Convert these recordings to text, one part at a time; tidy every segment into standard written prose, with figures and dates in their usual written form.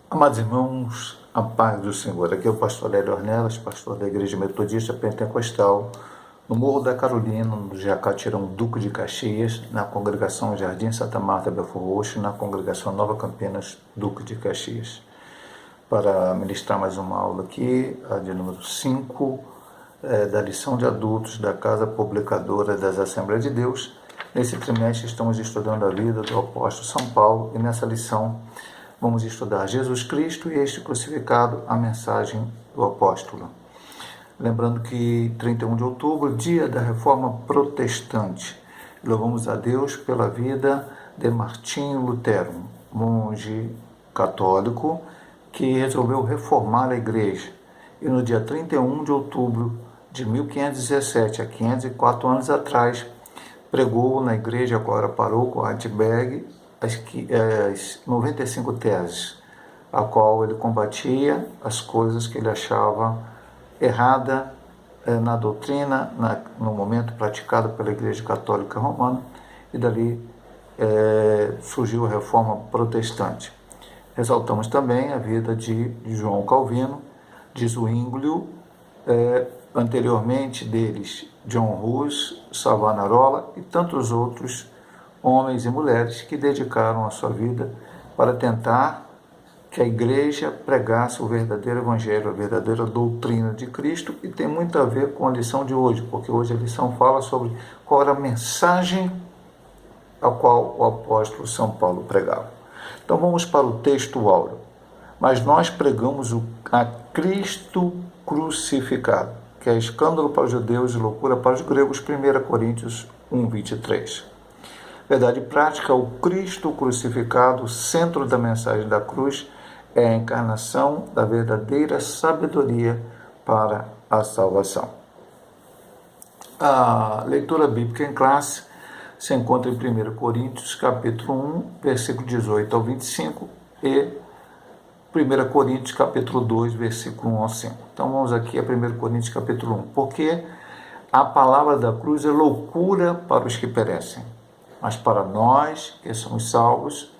Amados irmãos, a paz do Senhor. Aqui é o pastor Hélio Ornelas, pastor da Igreja Metodista Pentecostal, no Morro da Carolina, no Jacatirão Duque de Caxias, na congregação Jardim Santa Marta, Belfor Roxo, na congregação Nova Campinas, Duque de Caxias. Para ministrar mais uma aula aqui, a de número 5, da lição de adultos da Casa Publicadora das Assembleias de Deus. Nesse trimestre estamos estudando a vida do apóstolo São Paulo e nessa lição vamos estudar Jesus Cristo e este crucificado, a mensagem do apóstolo. Lembrando que 31 de outubro, dia da Reforma Protestante. Louvamos a Deus pela vida de Martinho Lutero, monge católico que resolveu reformar a igreja. E no dia 31 de outubro de 1517, há 504 anos atrás, pregou na igreja agora paroco Heidelberg as 95 teses, a qual ele combatia as coisas que ele achava errada na doutrina, no momento praticado pela Igreja Católica Romana, e dali surgiu a Reforma Protestante. Ressaltamos também a vida de João Calvino, de Zwinglio, anteriormente deles John Hus, Savonarola e tantos outros homens e mulheres que dedicaram a sua vida para tentar que a igreja pregasse o verdadeiro evangelho, a verdadeira doutrina de Cristo, e tem muito a ver com a lição de hoje, porque hoje a lição fala sobre qual era a mensagem a qual o apóstolo São Paulo pregava. Então vamos para o texto áureo. Mas nós pregamos a Cristo crucificado, que é escândalo para os judeus e loucura para os gregos, 1 Coríntios 1, 23. Verdade prática, o Cristo crucificado, o centro da mensagem da cruz, é a encarnação da verdadeira sabedoria para a salvação. A leitura bíblica em classe se encontra em 1 Coríntios, capítulo 1, versículo 18 ao 25, e 1 Coríntios, capítulo 2, versículo 1 ao 5. Então vamos aqui a 1 Coríntios, capítulo 1. Porque a palavra da cruz é loucura para os que perecem, mas para nós, que somos salvos,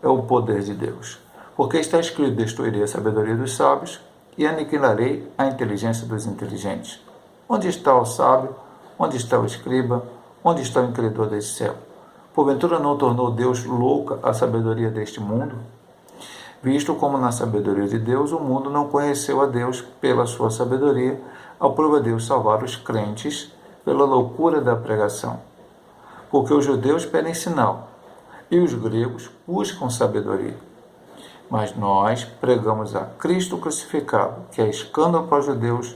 é o poder de Deus. Porque está escrito: destruirei a sabedoria dos sábios e aniquilarei a inteligência dos inteligentes. Onde está o sábio? Onde está o escriba? Onde está o entendedor desse céu? Porventura não tornou Deus louca a sabedoria deste mundo? Visto como na sabedoria de Deus o mundo não conheceu a Deus pela sua sabedoria, aprova Deus salvar os crentes pela loucura da pregação. Porque os judeus pedem sinal, e os gregos buscam sabedoria. Mas nós pregamos a Cristo crucificado, que é escândalo para os judeus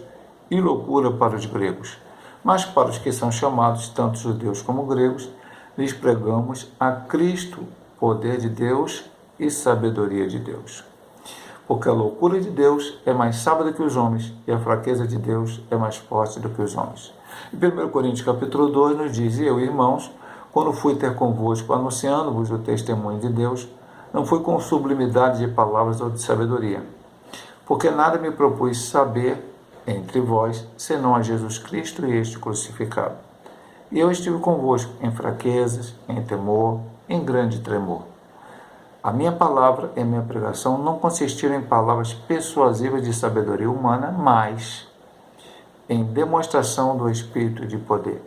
e loucura para os gregos. Mas para os que são chamados, tanto judeus como gregos, lhes pregamos a Cristo, poder de Deus e sabedoria de Deus. Porque a loucura de Deus é mais sábia do que os homens, e a fraqueza de Deus é mais forte do que os homens. Em 1 Coríntios capítulo 2 nos diz: e eu, irmãos, quando fui ter convosco, anunciando-vos o testemunho de Deus, não fui com sublimidade de palavras ou de sabedoria, porque nada me propus saber entre vós, senão a Jesus Cristo e este crucificado. E eu estive convosco em fraquezas, em temor, em grande tremor. A minha palavra e a minha pregação não consistiram em palavras persuasivas de sabedoria humana, mas em demonstração do Espírito de poder,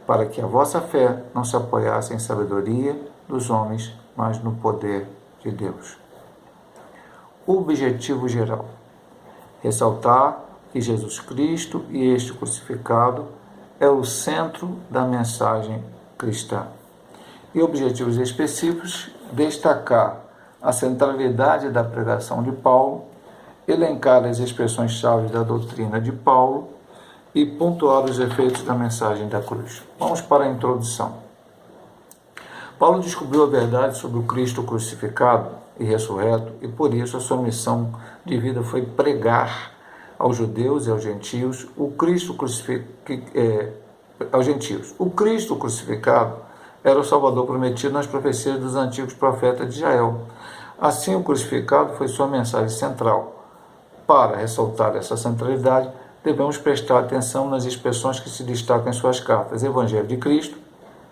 para que a vossa fé não se apoiasse em sabedoria dos homens, mas no poder de Deus. O objetivo geral: ressaltar que Jesus Cristo e este crucificado é o centro da mensagem cristã. E objetivos específicos: destacar a centralidade da pregação de Paulo, elencar as expressões-chave da doutrina de Paulo e pontuar os efeitos da mensagem da cruz. Vamos para a introdução. Paulo descobriu a verdade sobre o Cristo crucificado e ressurreto, e por isso a sua missão de vida foi pregar aos judeus e aos gentios o Cristo crucificado era o Salvador prometido nas profecias dos antigos profetas de Israel. Assim, o crucificado foi sua mensagem central. Para ressaltar essa centralidade, devemos prestar atenção nas expressões que se destacam em suas cartas: Evangelho de Cristo,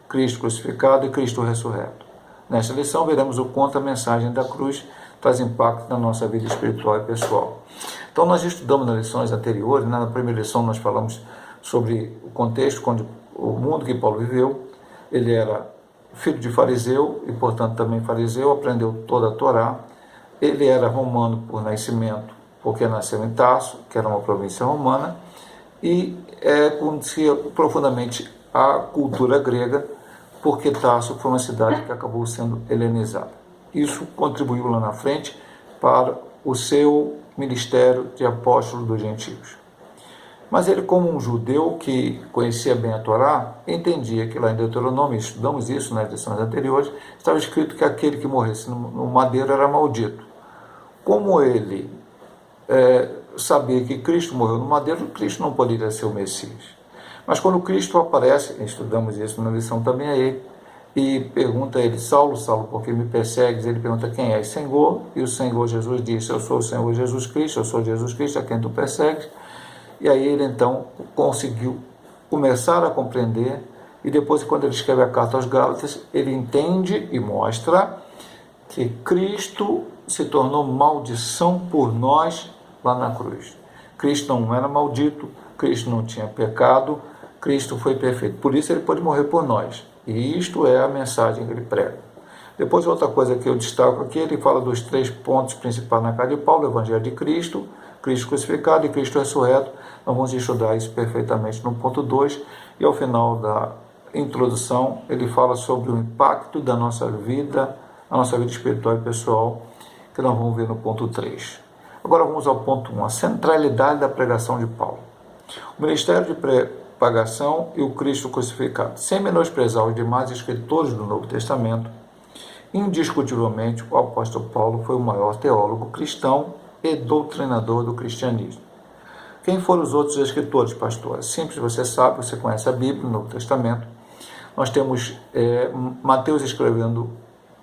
Cristo crucificado e Cristo ressurreto. Nesta lição, veremos o quanto a mensagem da cruz traz impacto na nossa vida espiritual e pessoal. Então nós estudamos nas lições anteriores, na primeira lição nós falamos sobre o contexto, quando o mundo que Paulo viveu. Ele era filho de fariseu e, portanto, também fariseu, aprendeu toda a Torá. Ele era romano por nascimento, porque nasceu em Tarso, que era uma província romana, e conhecia profundamente a cultura grega, porque Tarso foi uma cidade que acabou sendo helenizada. Isso contribuiu lá na frente para o seu ministério de apóstolo dos gentios. Mas ele, como um judeu que conhecia bem a Torá, entendia que lá em Deuteronômio, estudamos isso nas lições anteriores, estava escrito que aquele que morresse no madeiro era maldito. Como ele sabia que Cristo morreu no madeiro, Cristo não poderia ser o Messias. Mas quando Cristo aparece, estudamos isso na lição também aí, e pergunta a ele: Saulo, Saulo, por que me persegues? Ele pergunta: quem és, Senhor? E o Senhor Jesus disse: eu sou o Senhor Jesus Cristo, eu sou Jesus Cristo a quem tu persegues. E aí ele então conseguiu começar a compreender, e depois, quando ele escreve a carta aos Gálatas, ele entende e mostra que Cristo se tornou maldição por nós lá na cruz. Cristo não era maldito, Cristo não tinha pecado, Cristo foi perfeito. Por isso ele pôde morrer por nós. E isto é a mensagem que ele prega. Depois, outra coisa que eu destaco aqui, ele fala dos 3 pontos principais na carta de Paulo: o Evangelho de Cristo, Cristo crucificado e Cristo ressurreto. Nós vamos estudar isso perfeitamente no ponto 2. E ao final da introdução, ele fala sobre o impacto da nossa vida, a nossa vida espiritual e pessoal, que nós vamos ver no ponto 3. Agora vamos ao ponto 1, a centralidade da pregação de Paulo. O ministério de propagação e o Cristo crucificado. Sem menosprezar os demais escritores do Novo Testamento, indiscutivelmente o apóstolo Paulo foi o maior teólogo cristão e doutrinador do cristianismo. Quem foram os outros escritores, pastor? É simples, você sabe, você conhece a Bíblia, o Novo Testamento. Nós temos Mateus escrevendo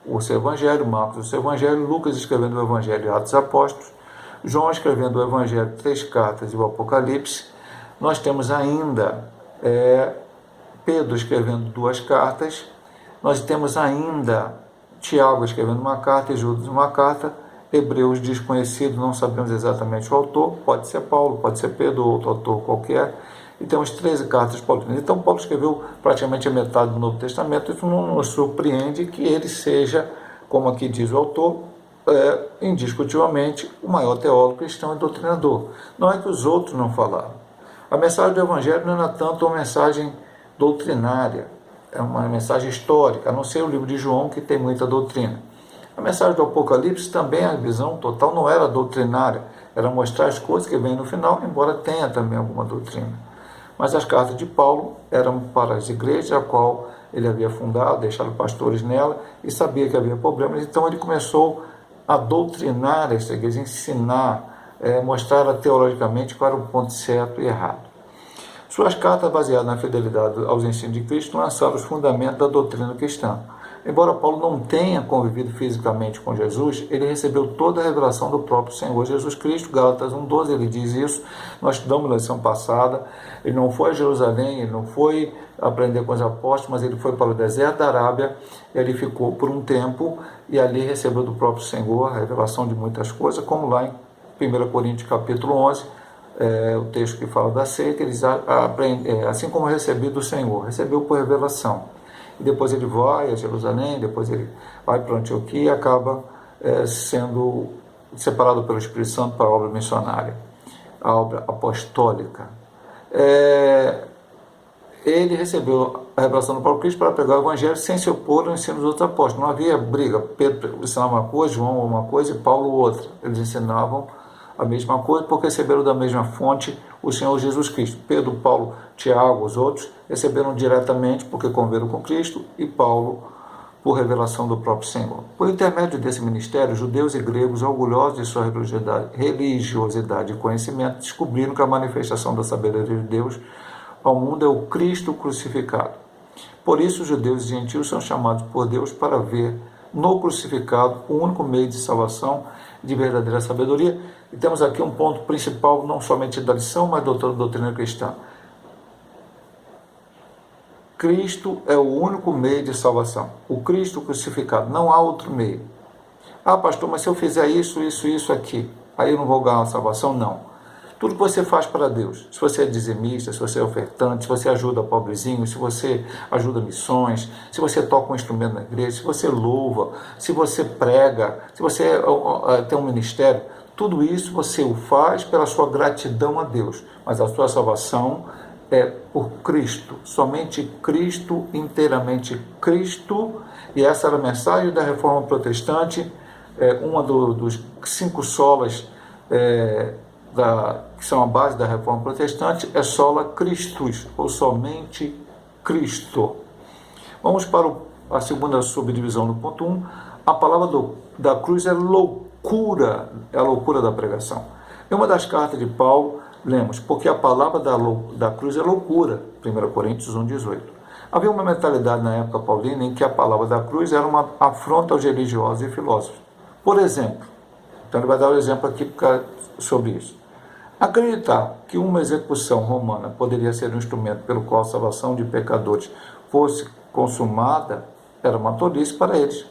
o seu Evangelho, Marcos o seu Evangelho, Lucas escrevendo o Evangelho e Atos dos Apóstolos, João escrevendo o Evangelho, 3 cartas e o Apocalipse. Nós temos ainda Pedro escrevendo 2 cartas, nós temos ainda Tiago escrevendo uma carta e Judas uma carta, Hebreus desconhecido, não sabemos exatamente o autor, pode ser Paulo, pode ser Pedro ou outro autor qualquer, e temos 13 cartas paulinas. Então Paulo escreveu praticamente a metade do Novo Testamento. Isso não nos surpreende que ele seja, como aqui diz o autor, indiscutivelmente o maior teólogo cristão e doutrinador. Não é que os outros não falaram. A mensagem do Evangelho não era tanto uma mensagem doutrinária, é uma mensagem histórica, a não ser o livro de João, que tem muita doutrina. A mensagem do Apocalipse também, a visão total não era doutrinária, era mostrar as coisas que vêm no final, embora tenha também alguma doutrina. Mas as cartas de Paulo eram para as igrejas, a qual ele havia fundado, deixado pastores nela, e sabia que havia problemas, então ele começou a doutrinar essa igreja, ensinar, mostrar teologicamente qual era o ponto certo e errado. Suas cartas, baseadas na fidelidade aos ensinos de Cristo, lançaram os fundamentos da doutrina cristã. Embora Paulo não tenha convivido fisicamente com Jesus, ele recebeu toda a revelação do próprio Senhor Jesus Cristo. Gálatas 1,12, ele diz isso. Nós estudamos na lição passada. Ele não foi a Jerusalém, ele não foi aprender com os apóstolos, mas ele foi para o deserto da Arábia, ele ficou por um tempo e ali recebeu do próprio Senhor a revelação de muitas coisas, como lá em 1 Coríntios capítulo 11, o texto que fala da ceia, que eles assim como recebi do Senhor, recebeu por revelação. E depois ele vai a Jerusalém, depois ele vai para Antioquia e acaba sendo separado pelo Espírito Santo para a obra missionária, a obra apostólica. Ele recebeu a revelação do próprio Cristo para pregar o Evangelho sem se opor ao ensino dos outros apóstolos. Não havia briga. Pedro ensinava uma coisa, João uma coisa e Paulo outra. Eles ensinavam a mesma coisa porque receberam da mesma fonte o Senhor Jesus Cristo. Pedro, Paulo, Tiago, os outros receberam diretamente porque conviveram com Cristo, e Paulo por revelação do próprio Senhor. Por intermédio desse ministério, judeus e gregos, orgulhosos de sua religiosidade e conhecimento, descobriram que a manifestação da sabedoria de Deus ao mundo é o Cristo crucificado. Por isso, os judeus e gentios são chamados por Deus para ver no crucificado o único meio de salvação de verdadeira sabedoria. E temos aqui um ponto principal, não somente da lição, mas da doutrina cristã. Cristo é o único meio de salvação. O Cristo crucificado, não há outro meio. Ah, pastor, mas se eu fizer isso, isso aqui, aí eu não vou ganhar a salvação? Não. Tudo que você faz para Deus, se você é dizimista, se você é ofertante, se você ajuda pobrezinho, se você ajuda missões, se você toca um instrumento na igreja, se você louva, se você prega, se você tem um ministério, tudo isso você o faz pela sua gratidão a Deus. Mas a sua salvação é por Cristo, somente Cristo, inteiramente Cristo. E essa era a mensagem da Reforma Protestante, uma dos 5 solas que são a base da Reforma Protestante, é sola Christus, ou somente Cristo. Vamos para a segunda subdivisão do ponto 1. A palavra da cruz é loucura, é a loucura da pregação. Em uma das cartas de Paulo, lemos, porque a palavra da cruz é loucura, 1 Coríntios 1,18. Havia uma mentalidade na época paulina em que a palavra da cruz era uma afronta aos religiosos e filósofos. Por exemplo, então ele vai dar um exemplo aqui sobre isso. Acreditar que uma execução romana poderia ser um instrumento pelo qual a salvação de pecadores fosse consumada era uma tolice para eles.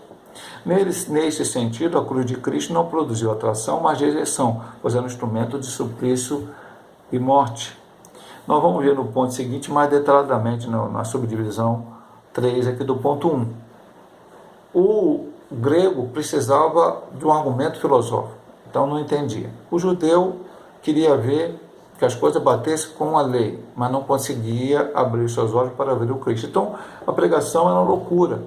Nesse sentido, a cruz de Cristo não produziu atração, mas rejeição, pois era um instrumento de suplício e morte. Nós vamos ver no ponto seguinte mais detalhadamente na subdivisão 3 aqui do ponto 1. O grego precisava de um argumento filosófico, então não entendia. O judeu queria ver que as coisas batessem com a lei, mas não conseguia abrir seus olhos para ver o Cristo. Então, a pregação era uma loucura.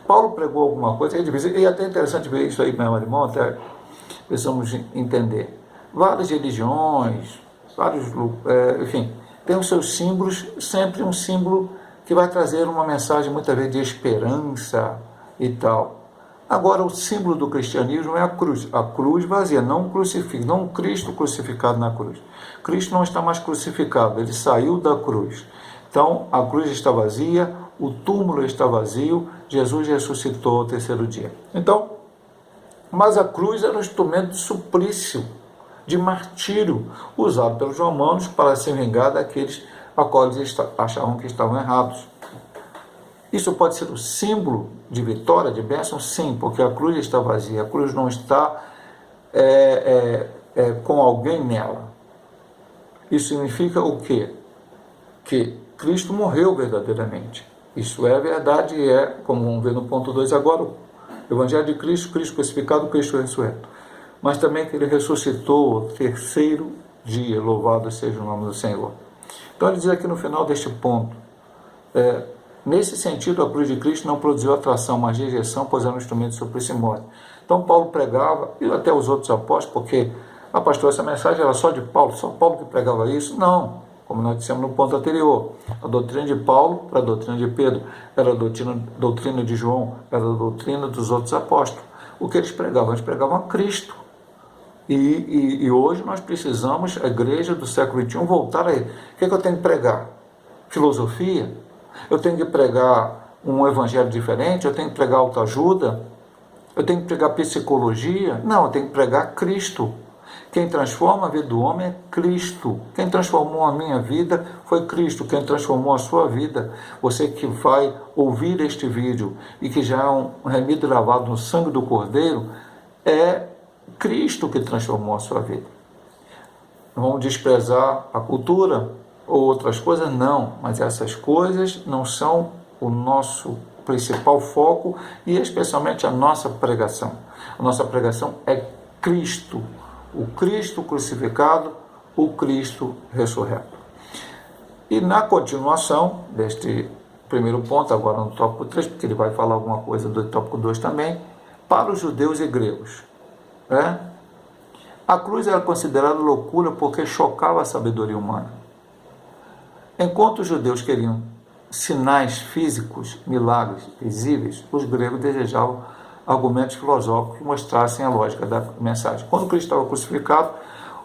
Paulo pregou alguma coisa, e é até interessante ver isso aí, meu irmão, até precisamos entender. Várias religiões, enfim, tem os seus símbolos, sempre um símbolo que vai trazer uma mensagem, muitas vezes, de esperança e tal. Agora, o símbolo do cristianismo é a cruz vazia, não o crucifixo, não o Cristo crucificado na cruz. Cristo não está mais crucificado, ele saiu da cruz. Então, a cruz está vazia, o túmulo está vazio, Jesus ressuscitou ao 3º dia. Então, mas a cruz era um instrumento de suplício, de martírio, usado pelos romanos para se vingar daqueles a quais eles achavam que estavam errados. Isso pode ser o símbolo de vitória, de bênção? Sim, porque a cruz está vazia, a cruz não está com alguém nela. Isso significa o quê? Que Cristo morreu verdadeiramente. Isso é verdade e como vamos ver no ponto 2 agora, o Evangelho de Cristo, Cristo crucificado, Cristo ressurreto. Mas também que ele ressuscitou ao 3º dia, louvado seja o nome do Senhor. Então ele diz aqui no final deste ponto, nesse sentido, a cruz de Cristo não produziu atração, mas rejeição, pois era um instrumento de suplício e morte. Então Paulo pregava, e até os outros apóstolos, porque, pastor, essa mensagem era só de Paulo, só Paulo que pregava isso? Não, como nós dissemos no ponto anterior. A doutrina de Paulo para a doutrina de Pedro, era a doutrina de João, era a doutrina dos outros apóstolos. O que eles pregavam? Eles pregavam a Cristo. E hoje nós precisamos, a igreja do século XXI, voltar a ele. O que eu tenho que pregar? Filosofia? Eu tenho que pregar um evangelho diferente? Eu tenho que pregar autoajuda? Eu tenho que pregar psicologia? Não, eu tenho que pregar Cristo. Quem transforma a vida do homem é Cristo. Quem transformou a minha vida foi Cristo. Quem transformou a sua vida, você que vai ouvir este vídeo e que já é um remido lavado no sangue do Cordeiro, é Cristo que transformou a sua vida. Vamos desprezar a cultura ou outras coisas? Não, mas essas coisas não são o nosso principal foco e especialmente a nossa pregação. A nossa pregação é Cristo, o Cristo crucificado, o Cristo ressurreto. E na continuação deste primeiro ponto, agora no tópico 3, porque ele vai falar alguma coisa do tópico 2 também, para os judeus e gregos. A cruz era considerada loucura porque chocava a sabedoria humana. Enquanto os judeus queriam sinais físicos, milagres visíveis, os gregos desejavam argumentos filosóficos que mostrassem a lógica da mensagem. Quando Cristo estava crucificado,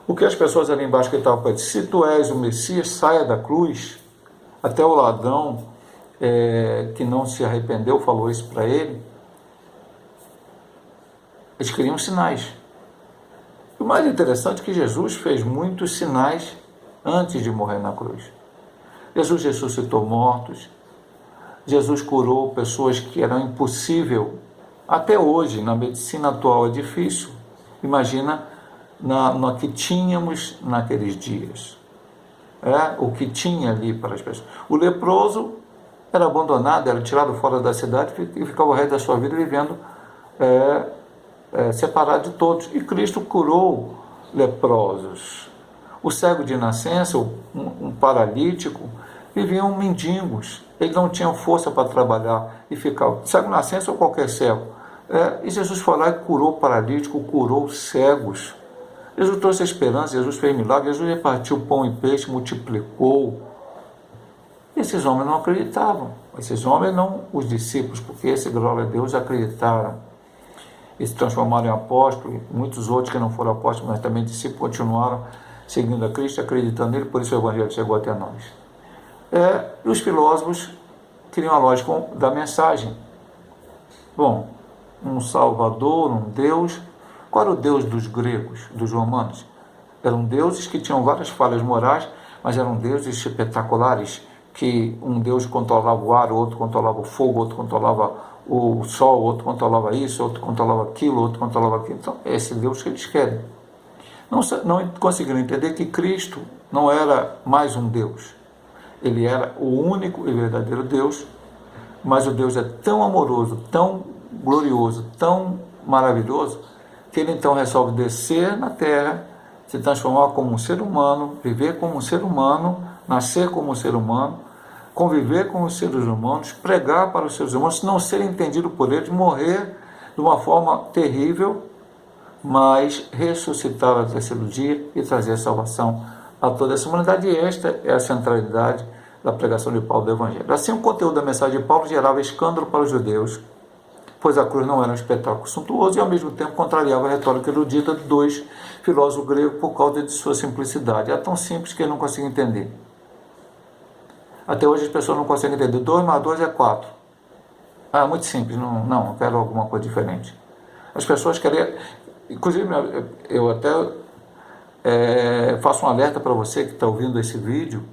o que as pessoas ali embaixo que estavam falando, se tu és o Messias, saia da cruz. Até o ladrão que não se arrependeu falou isso para ele. Eles queriam sinais. O mais interessante é que Jesus fez muitos sinais antes de morrer na cruz. Jesus ressuscitou mortos, Jesus curou pessoas que era impossível Até hoje, na medicina atual é difícil. Imagina no que tínhamos naqueles dias. O que tinha ali para as pessoas. O leproso era abandonado, era tirado fora da cidade e ficava o resto da sua vida vivendo separado de todos. E Cristo curou leprosos. O cego de nascença, um paralítico, viviam mendigos. Eles não tinham força para trabalhar e ficavam. Cego de nascença ou qualquer cego. E Jesus foi lá e curou o paralítico, curou os cegos. Jesus trouxe a esperança, Jesus fez milagre, Jesus repartiu pão e peixe, multiplicou. Esses homens não acreditavam. Esses homens não, os discípulos, porque esse, glória a Deus, acreditaram. E se transformaram em apóstolos, muitos outros que não foram apóstolos, mas também discípulos, continuaram seguindo a Cristo, acreditando nele, por isso o Evangelho chegou até nós. E os filósofos queriam a lógica da mensagem. Bom, um Salvador, um Deus. Qual era o Deus dos gregos, dos romanos? Eram deuses que tinham várias falhas morais, mas eram deuses espetaculares, que um Deus controlava o ar, outro controlava o fogo, outro controlava o sol, outro controlava isso, outro controlava aquilo, outro controlava aquilo. Então, é esse Deus que eles querem. Não conseguiram entender que Cristo não era mais um Deus. Ele era o único e verdadeiro Deus, mas o Deus é tão amoroso, tão glorioso, tão maravilhoso, que ele então resolve descer na terra, se transformar como um ser humano, viver como um ser humano, nascer como um ser humano, conviver com os seres humanos, pregar para os seres humanos, não ser entendido por eles, morrer de uma forma terrível, mas ressuscitar ao terceiro dia e trazer salvação a toda essa humanidade. E esta é a centralidade da pregação de Paulo do Evangelho. Assim, o conteúdo da mensagem de Paulo gerava escândalo para os judeus, pois a cruz não era um espetáculo suntuoso e, ao mesmo tempo, contrariava a retórica erudita de dois filósofos gregos por causa de sua simplicidade. É tão simples que eu não consigo entender. Até hoje as pessoas não conseguem entender. 2 mais 2 é 4. É muito simples. Não, eu quero alguma coisa diferente. As pessoas querem... Inclusive, eu até faço um alerta para você que está ouvindo esse vídeo.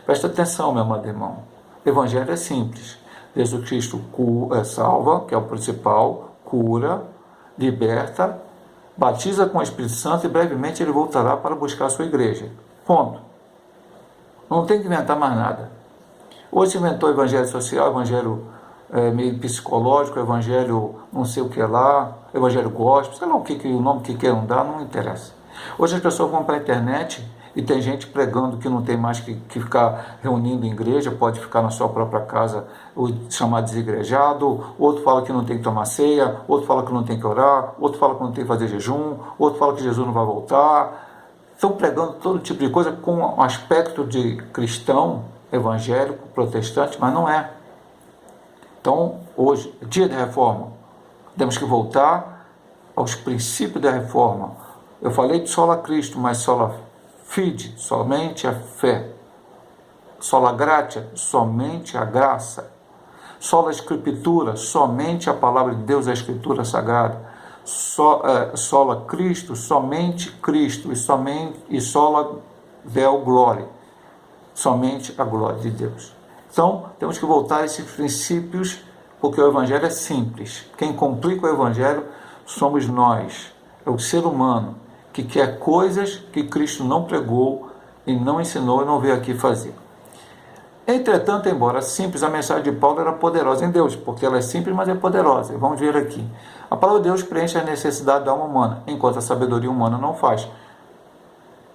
Presta atenção, meu amado irmão. O Evangelho é simples. Jesus Cristo salva, que é o principal, cura, liberta, batiza com o Espírito Santo e brevemente ele voltará para buscar a sua igreja. Ponto. Não tem que inventar mais nada. Hoje se inventou evangelho social, evangelho meio psicológico, evangelho não sei o que lá, evangelho gospel, sei lá o nome que queiram dar, não interessa. Hoje as pessoas vão para a internet e tem gente pregando que não tem mais que ficar reunindo em igreja, pode ficar na sua própria casa, chamar desigrejado, outro fala que não tem que tomar ceia, outro fala que não tem que orar, outro fala que não tem que fazer jejum, outro fala que Jesus não vai voltar. Estão pregando todo tipo de coisa com um aspecto de cristão, evangélico, protestante, mas não é. Então, hoje, dia da reforma, temos que voltar aos princípios da reforma. Eu falei de sola Cristo, mas sola fide, somente a fé. Sola gratia, somente a graça. Sola escritura, somente a palavra de Deus, a escritura sagrada. Sola Cristo, somente Cristo, e sola Deo glória, somente a glória de Deus. Então, temos que voltar a esses princípios, porque o Evangelho é simples. Quem complica o Evangelho somos nós, é o ser humano, que quer coisas que Cristo não pregou e não ensinou e não veio aqui fazer. Entretanto, embora simples, a mensagem de Paulo era poderosa em Deus, porque ela é simples, mas é poderosa. E vamos ver aqui. A palavra de Deus preenche a necessidade da alma humana, enquanto a sabedoria humana não faz.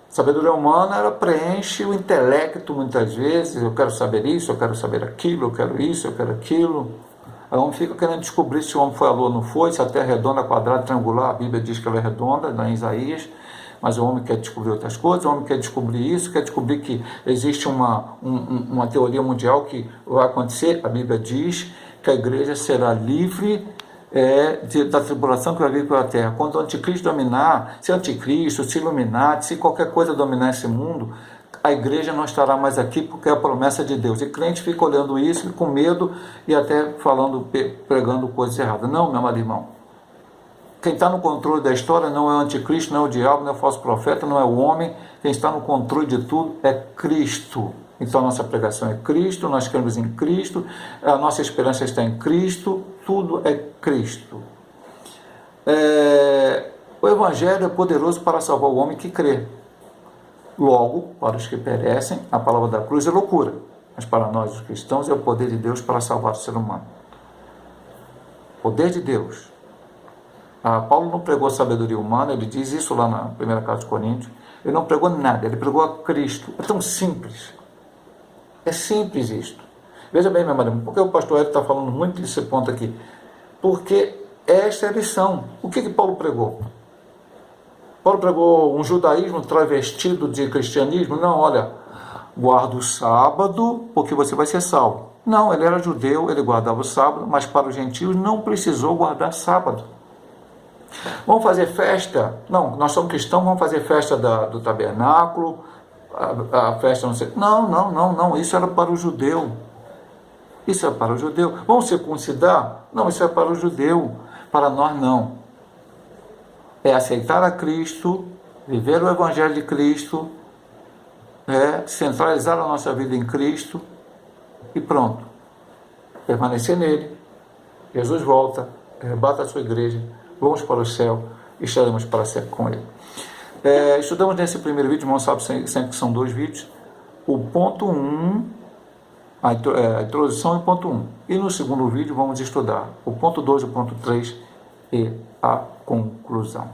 A sabedoria humana, ela preenche o intelecto muitas vezes. Eu quero saber isso, eu quero saber aquilo, eu quero isso, eu quero aquilo. Aí o homem fica querendo descobrir se o homem foi à lua ou não foi, se a terra é redonda, quadrada, triangular. A Bíblia diz que ela é redonda, lá em Isaías. Mas o homem quer descobrir outras coisas, o homem quer descobrir isso, quer descobrir que existe uma teoria mundial que vai acontecer. A Bíblia diz que a igreja será livre da tribulação que vai vir pela terra. Quando o anticristo dominar, se o anticristo, se iluminar, se qualquer coisa dominar esse mundo, a igreja não estará mais aqui porque é a promessa de Deus. E o crente fica olhando isso com medo e até pregando coisas erradas. Não, meu amado irmão. Quem está no controle da história não é o anticristo, não é o diabo, não é o falso profeta, não é o homem. Quem está no controle de tudo é Cristo. Então a nossa pregação é Cristo, nós cremos em Cristo, a nossa esperança está em Cristo. tudo é Cristo. O Evangelho é poderoso para salvar o homem que crê. Logo, para os que perecem, a palavra da cruz é loucura, mas para nós, os cristãos, é o poder de Deus para salvar o ser humano. Poder de Deus. Paulo não pregou sabedoria humana, ele diz isso lá na primeira carta de Coríntios. Ele não pregou nada, ele pregou a Cristo. É tão simples. É simples isto. Veja bem, meu marido, por que o pastor Hélio está falando muito desse ponto aqui? Porque esta é a lição. O que Paulo pregou? Paulo pregou um judaísmo travestido de cristianismo? Não, olha, guarda o sábado porque você vai ser salvo. Não, ele era judeu, ele guardava o sábado, mas para os gentios não precisou guardar sábado. Vamos fazer festa? Não, nós somos cristãos, vamos fazer festa do tabernáculo, a festa não sei. Não, isso era para o judeu. Isso é para o judeu. Vamos circuncidar? Não, isso é para o judeu. Para nós não. É aceitar a Cristo, viver o Evangelho de Cristo, centralizar a nossa vida em Cristo e pronto. Permanecer nele. Jesus volta, arrebata a sua igreja, vamos para o céu e estaremos para sempre com ele. Estudamos nesse primeiro vídeo, irmão, sabe sempre que são 2 vídeos, o ponto 1, a introdução e o ponto 1. E no segundo vídeo vamos estudar o ponto 2, o ponto 3 e a conclusão.